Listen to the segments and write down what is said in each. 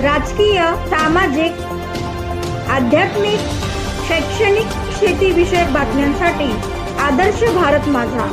राजकीय, सामाजिक, आध्यात्मिक, शैक्षणिक, शेतीविषयक बातम्यांसाठी आदर्श भारत माझा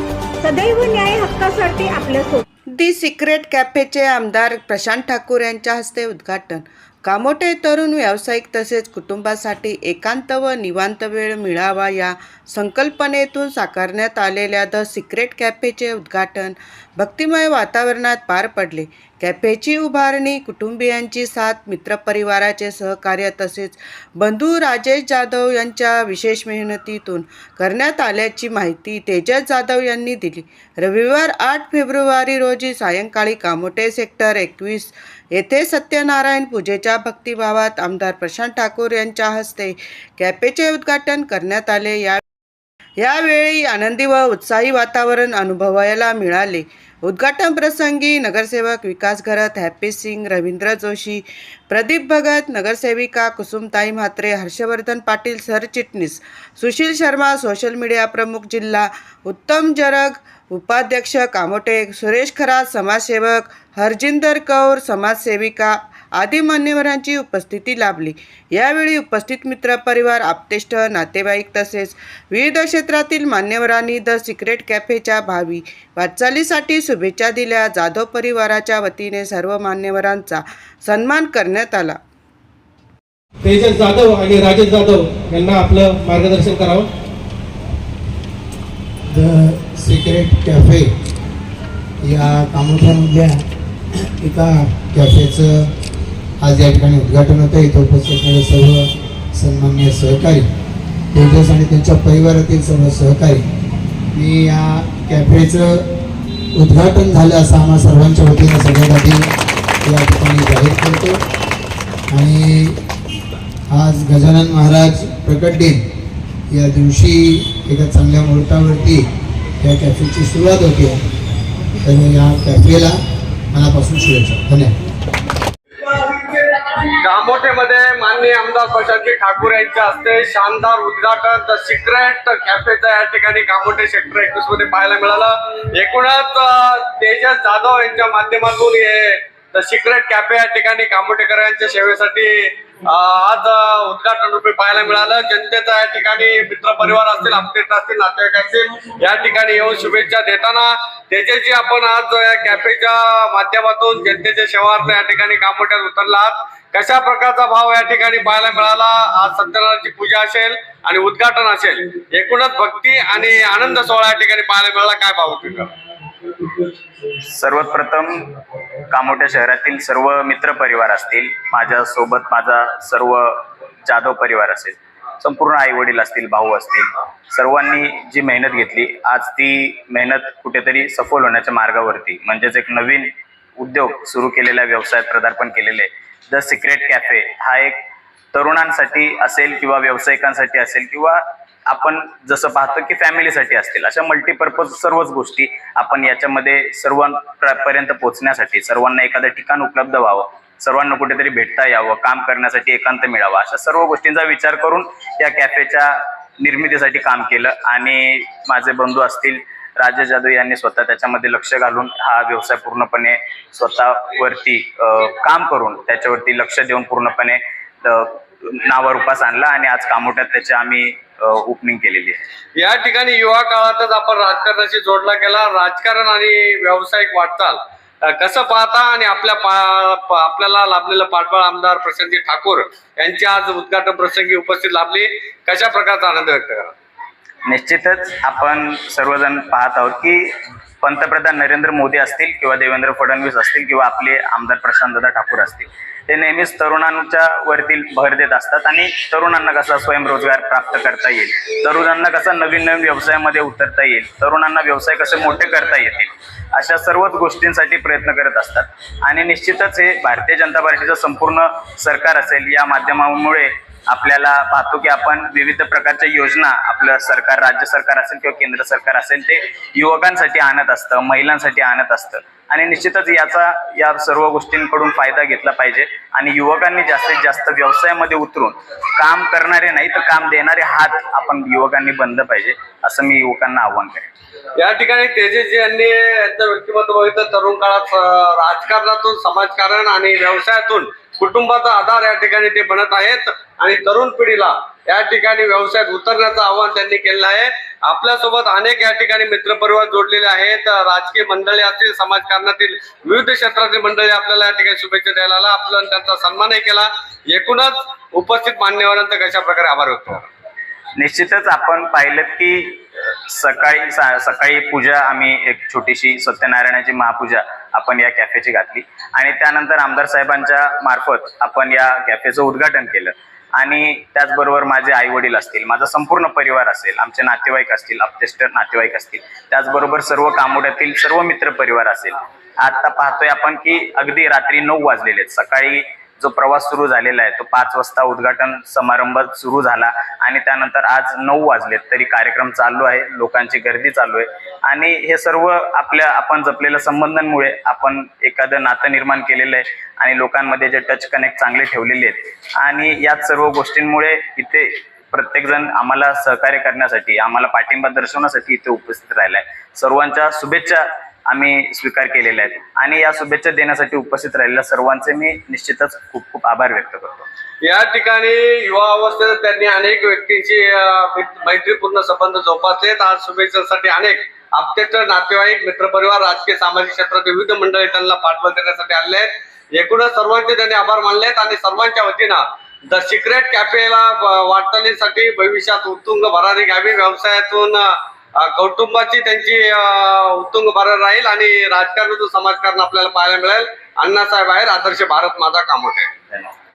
सदैव न्याय हक्कासाठी आपल्यासोबत. दी सिक्रेट कॅफेचे आमदार प्रशांत ठाकूर यांच्या हस्ते उद्घाटन. कामोठे तरुण व्यावसायिक तसेच कुटुंबासाठी एकांत व निवांत वेळ मिळावा या संकल्पनेतून साकारण्यात आलेल्या द सिक्रेट कॅफेचे उद्घाटन भक्तिमय वातावरणात पार पडले. कॅफेची उभारणी, कुटुंबियांची साथ, मित्रपरिवाराचे सहकार्य तसेच बंधू राजेश जाधव यांच्या विशेष मेहनतीतून करण्यात आल्याची माहिती तेजस जाधव यांनी दिली. रविवार 8 फेब्रुवारी रोजी सायंकाळी कामोठे सेक्टर 21 येथे सत्यनारायण पूजेच्या भक्तिभावात आमदार प्रशांत ठाकूर यांच्या हस्ते कॅफेचे उद्घाटन करण्यात आले. यावेळी आनंदी व उत्साही वातावरण अनुभवायला मिळाले. उद्घाटन प्रसंगी नगरसेवक विकास घरत, हॅपी सिंग, रवींद्र जोशी, प्रदीप भगत, नगरसेविका कुसुमताई म्हात्रे, हर्षवर्धन पाटील सरचिटणीस, सुशील शर्मा सोशल मीडिया प्रमुख जिल्हा, उत्तम जरग उपाध्यक्ष कामोठे, सुरेश खरात समाजसेवक, हरजिंदर कौर समाजसेविका आदी मान्यवरांची उपस्थिती लाभली. यावेळी उपस्थित मित्रपरिवार, आप्तेष्ट, नातेवाईक तसेच विविध क्षेत्रातील मान्यवरांनी द सिक्रेट कॅफेच्या भावी वाटचालीसाठी शुभेच्छा दिल्या. जाधव परिवाराच्या वतीने सर्व मान्यवरांचा सन्मान करण्यात आला. तेजस जाधव आणि राजेश जाधव यांना आपलं मार्गदर्शन करावं. द सिक्रेट कॅफे या कामोठ्यामधल्या एका कॅफेचं आज या ठिकाणी उद्घाटन होतं. इथं उपस्थित सर्व सन्माननीय सहकारी, तेजस आणि त्यांच्या परिवारातील सर्व सहकारी, मी या कॅफेचं उद्घाटन झालं असं आम्हा सर्वांच्या वतीनं सगळ्यात आधी या ठिकाणी जाहीर करतो. आणि आज गजानन महाराज प्रकट दिन या दिवशी एका चांगल्या मुहूर्तावरती या कॅफेची सुरुवात होते. तर या कॅफेला मनापासून शुभेच्छा. धन्यवाद. कामोठेमध्ये माननीय आमदार प्रशांत ठाकूर यांच्या हस्ते शानदार उद्घाटन द सिक्रेट कॅफेचं या ठिकाणी कामोठे सेक्टर 21 मध्ये पाहायला मिळालं. एकूणच तेजस जाधव यांच्या माध्यमातून हे द सिक्रेट कॅफे या ठिकाणी कामोठेकरांच्या सेवेसाठी आज उद्घाटन रूपी पाहायला मिळालं. जनतेचा या ठिकाणी मित्रपरिवार असतील, आप्तेष्ट असतील, नातेवाईक असतील, या ठिकाणी येऊन शुभेच्छा देताना तेजसजी आपण आज या कॅफेच्या माध्यमातून जनतेच्या सेवार्थ या ठिकाणी कामोठ्यात उतरला आहात. कशा प्रकारचा भाव या ठिकाणी पाहायला मिळाला? आज सत्यनारायणची पूजा असेल आणि उद्घाटन असेल, एकूणच भक्ती आणि आनंद सोहळा या ठिकाणी पाहायला मिळाला. काय भाव होते? सर्वात प्रथम कामोठ्या शहरातील सर्व मित्र परिवार असतील, माझ्यासोबत माझा सर्व जाधव परिवार असेल, संपूर्ण आई वडील असतील, भाऊ असतील, सर्वांनी जी मेहनत घेतली, आज ती मेहनत कुठेतरी सफल होण्याच्या मार्गावरती, म्हणजेच एक नवीन उद्योग सुरू केलेल्या व्यवसायात पदार्पण केलेले द सिक्रेट कॅफे हा एक तरुणांसाठी असेल किंवा व्यावसायिकांसाठी असेल किंवा आपण जसं पाहतो की फॅमिलीसाठी असतील, अशा मल्टीपर्पज सर्वच गोष्टी आपण याच्यामध्ये सर्वांपर्यंत पोहोचण्यासाठी, सर्वांना एखादं ठिकाण उपलब्ध व्हावं, सर्वांना कुठेतरी भेटता यावं, काम करण्यासाठी एकांत मिळावा, अशा सर्व गोष्टींचा विचार करून या कॅफेच्या निर्मितीसाठी काम केलं. आणि माझे बंधू असतील, राजेश जाधव यांनी स्वतः त्याच्यामध्ये लक्ष घालून हा व्यवसाय पूर्णपणे स्वतःवरती काम करून त्याच्यावरती लक्ष देऊन पूर्णपणे नावारूपास आणला आणि आज कामोठ्यात त्याची आम्ही ओपनिंग केलेली आहे. या ठिकाणी युवा काळातच आपण राजकारणाशी जोडला गेला. राजकारण आणि व्यावसायिक वाटचाल कसं पाहता आणि आपल्याला लाभलेलं पाठबळ आमदार प्रशांत ठाकूर यांची आज उद्घाटन प्रसंगी उपस्थित लाभली, कशा प्रकारचा आनंद व्यक्त करा? निश्चितच आपण सर्वजण पाहत आहोत की पंतप्रधान नरेंद्र मोदी असतील किंवा देवेंद्र फडणवीस असतील किंवा आपले आमदार प्रशांतदादा ठाकूर असतील, ते नेहमीच तरुणांच्या वरती भर देत असतात आणि तरुणांना कसा स्वयंरोजगार प्राप्त करता येईल, तरुणांना कसा नवीन नवीन व्यवसायामध्ये उतरता येईल, तरुणांना व्यवसाय कसे मोठे करता येतील, अशा सर्वच गोष्टींसाठी प्रयत्न करत असतात. आणि निश्चितच हे भारतीय जनता पार्टीचं संपूर्ण सरकार असेल, या माध्यमामुळे आपल्याला पाहतो की आपण विविध प्रकारच्या योजना आपलं सरकार, राज्य सरकार असेल किंवा केंद्र सरकार असेल, ते युवकांसाठी आणत असतं, महिलांसाठी आणत असतं. आणि निश्चितच या सर्व गोष्टींकडून फायदा घेतला पाहिजे आणि युवकांनी जास्तीत जास्त व्यवसायामध्ये उतरून काम करणारे नाही तर काम देणारे हात आपण युवकांनी बंद पाहिजे, असं मी युवकांना आव्हान करेन. या ठिकाणी तेजसजी यांनी यांचं व्यक्तिमत्व बघितलं. तरुण काळात राजकारणातून, समाजकारण आणि व्यवसायातून कुटुंबाचा आधार या ठिकाणी ते बनत आहेत आणि तरुण पिढीला या ठिकाणी व्यवसायात उतरण्याचं आवाहन त्यांनी केलं आहे. आपल्यासोबत अनेक या ठिकाणी मित्रपरिवार जोडलेले आहेत. राजकीय मंडळी असतील, समाजकारणातील विविध क्षेत्रातील मंडळी आपल्याला या ठिकाणी शुभेच्छा द्यायला आला. आपण त्यांचा सन्मानही केला. एकूणच उपस्थित मान्यवरांचा कशा प्रकारे आभार व्यक्त करा. निश्चितच आपण पाहिलं की सकाळी पूजा आम्ही एक छोटीशी सत्यनारायणाची महापूजा आपण या कॅफेची घातली आणि त्यानंतर आमदार साहेबांच्या मार्फत आपण या कॅफेचं उद्घाटन केलं. आणि त्याचबरोबर माझे आई वडील असतील, माझा संपूर्ण परिवार असेल, आमचे नातेवाईक असतील, अपतेष्ट नातेवाईक असतील, त्याचबरोबर सर्व कामोड्यातील सर्व मित्र परिवार असेल. आता पाहतोय आपण की अगदी रात्री 9 वाजलेले आहेत. सकाळी जो प्रवास सुरू झालेला आहे तो 5 वाजता उद्घाटन समारंभ सुरू झाला आणि त्यानंतर आज 9 वाजलेत तरी कार्यक्रम चालू आहे, लोकांची गर्दी चालू आहे. आणि हे सर्व आपण जपलेल्या संबंधांमुळे आपण एखादं नातं निर्माण केलेलं आहे आणि लोकांमध्ये जे टच कनेक्ट चांगले ठेवलेले आहेत. आणि याच सर्व गोष्टींमुळे इथे प्रत्येक जण आम्हाला सहकार्य करण्यासाठी, आम्हाला पाठिंबा दर्शवण्यासाठी इथे उपस्थित राहिला आहे. सर्वांच्या शुभेच्छा आम्ही स्वीकार केलेल्या आहेत आणि या शुभेच्छा देण्यासाठी उपस्थित राहिलेल्या सर्वांचे मी निश्चितच खूप खूप आभार व्यक्त करतो. या ठिकाणी युवा अवस्थेत त्यांनी अनेक व्यक्तींची मैत्रीपूर्ण संबंध जोपासलेत. आज शुभेच्छेसाठी अनेक आपतेष्ट नातेवाईक, मित्रपरिवार, राजकीय सामाजिक क्षेत्रातील विविध मंडळी त्यांना पाठबळ देण्यासाठी आले आहेत. एकूणच सर्वांचे त्यांनी आभार मानले आहेत आणि सर्वांच्या वतीनं द सिक्रेट कॅफेला वाटचालीसाठी भविष्यात उत्तुंग भरारी घ्यावी, व्यवसायातून कौटुंबाची त्यांची उत्तुंग भरारी राहील आणि राजकारणातून समाजकारण आपल्याला पाहायला मिळेल. अण्णासाहेब आहेर, आदर्श भारत माझा, कामोठे.